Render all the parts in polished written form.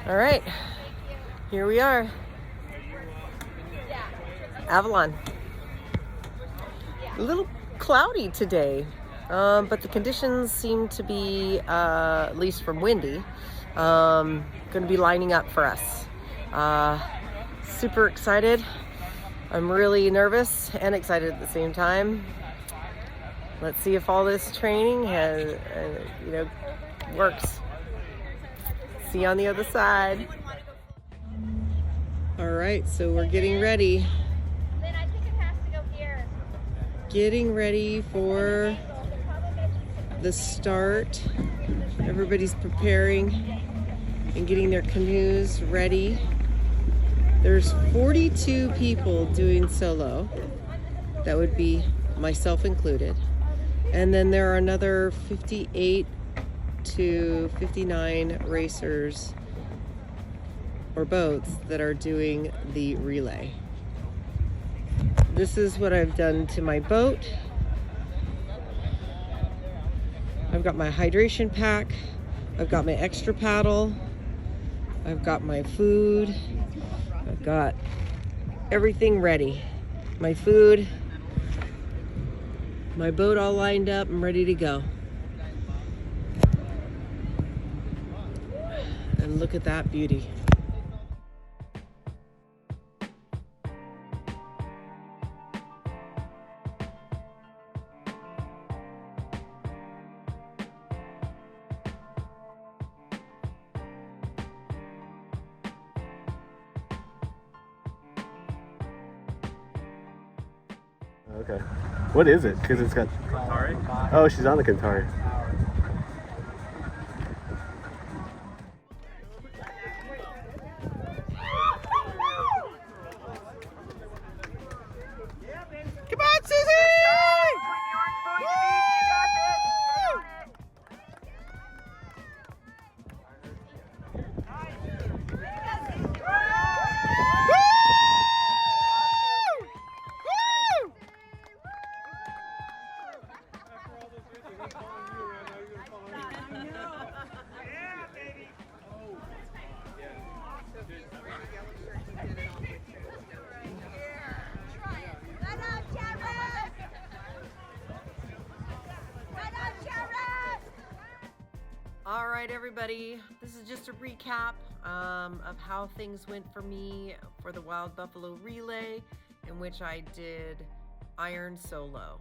All right, here we are, Avalon. A little cloudy today, but the conditions seem to be, at least from windy, going to be lining up for us. Super excited. I'm really nervous and excited at the same time. Let's see if all this training has, works. See you on the other side. All right, so we're getting ready. Then I think it has to go here. Getting ready for the start. Everybody's preparing and getting their canoes ready. There's 42 people doing solo. That would be myself included. And then there are another 58 to 59 racers or boats that are doing the relay. This is what I've done to my boat. I've got my hydration pack. I've got my extra paddle. I've got my food. I've got everything ready. My food, my boat all lined up. I'm ready to go. And look at that beauty. Okay. What is it? Because it's got... Kantari? Oh, she's on the Kantari. Come on, Susie! All right, everybody, this is just a recap of how things went for me for the Wild Buffalo Relay, in which I did iron solo.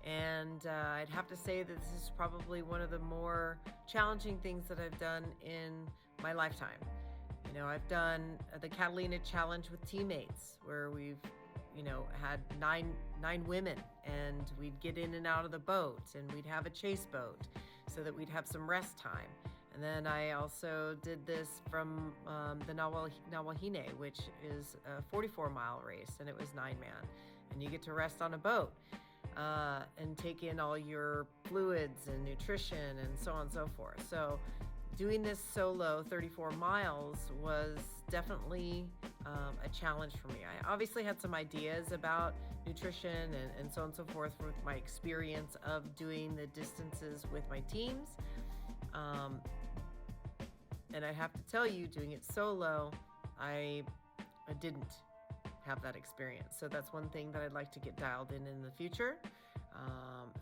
And I'd have to say that this is probably one of the more challenging things that I've done in my lifetime. You know, I've done the Catalina Challenge with teammates, where we've had nine women, and we'd get in and out of the boat, and we'd have a chase boat so that we'd have some rest time. And then I also did this from the Nawahine, which is a 44-mile race, and it was 9-man. And you get to rest on a boat and take in all your fluids and nutrition and so on and so forth. So doing this solo 34 miles was definitely a challenge for me. I obviously had some ideas about nutrition and so on and so forth with my experience of doing the distances with my teams. And I have to tell you, doing it solo, I didn't have that experience. So that's one thing that I'd like to get dialed in the future.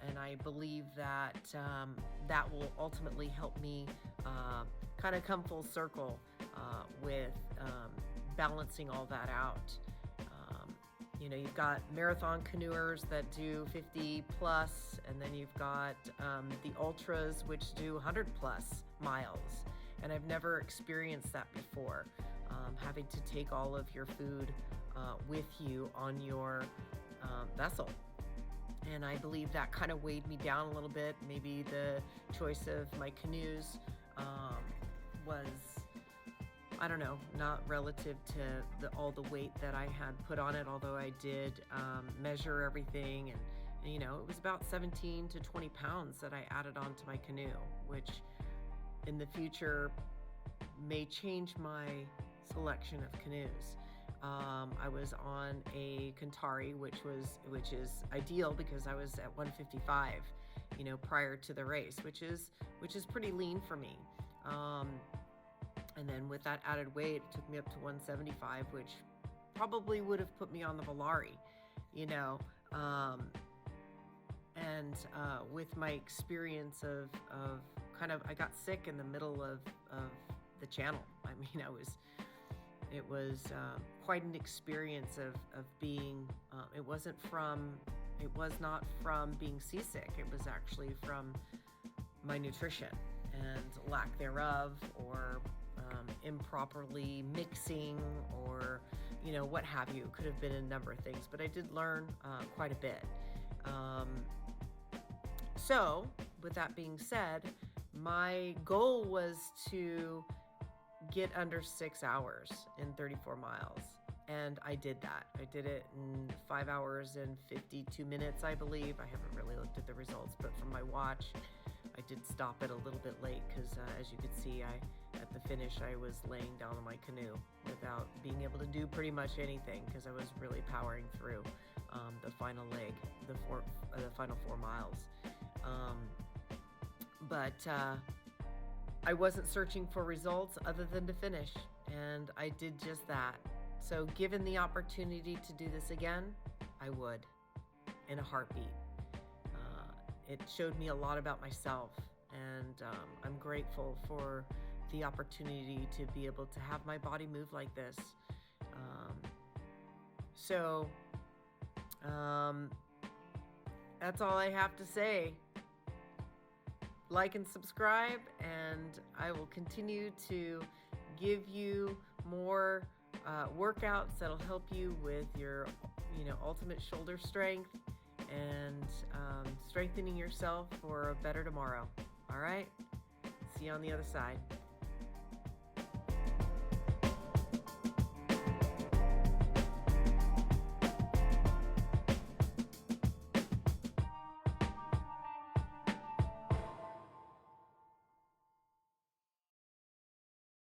And I believe that that will ultimately help me kind of come full circle with balancing all that out. You've got marathon canoers that do 50 plus, and then you've got the ultras, which do 100 plus miles. And I've never experienced that before, having to take all of your food with you on your vessel. And I believe that kind of weighed me down a little bit. Maybe the choice of my canoes was, I don't know, not relative to all the weight that I had put on it, although I did measure everything. And it was about 17 to 20 pounds that I added onto my canoe, which in the future may change my selection of canoes. I was on a Kantari, which is ideal because I was at 155, prior to the race, which is pretty lean for me. And then with that added weight, it took me up to 175, which probably would have put me on the Volare, you know. With my experience of kind of, I got sick in the middle of the channel. I mean, it was quite an experience of being, it was not from being seasick. It was actually from my nutrition and lack thereof, or improperly mixing, or, you know, what have you. It could have been a number of things, but I did learn quite a bit. So with that being said, my goal was to get under 6 hours in 34 miles. And I did that. I did it in 5 hours and 52 minutes, I believe. I haven't really looked at the results, but from my watch, I did stop it a little bit late because as you could see, at the finish, I was laying down in my canoe without being able to do pretty much anything, because I was really powering through the final leg, the final 4 miles. But I wasn't searching for results other than to finish, and I did just that. So given the opportunity to do this again, I would, in a heartbeat. It showed me a lot about myself, and I'm grateful for the opportunity to be able to have my body move like this. That's all I have to say. Like and subscribe, and I will continue to give you more workouts that'll help you with your, ultimate shoulder strength and strengthening yourself for a better tomorrow. All right? See you on the other side.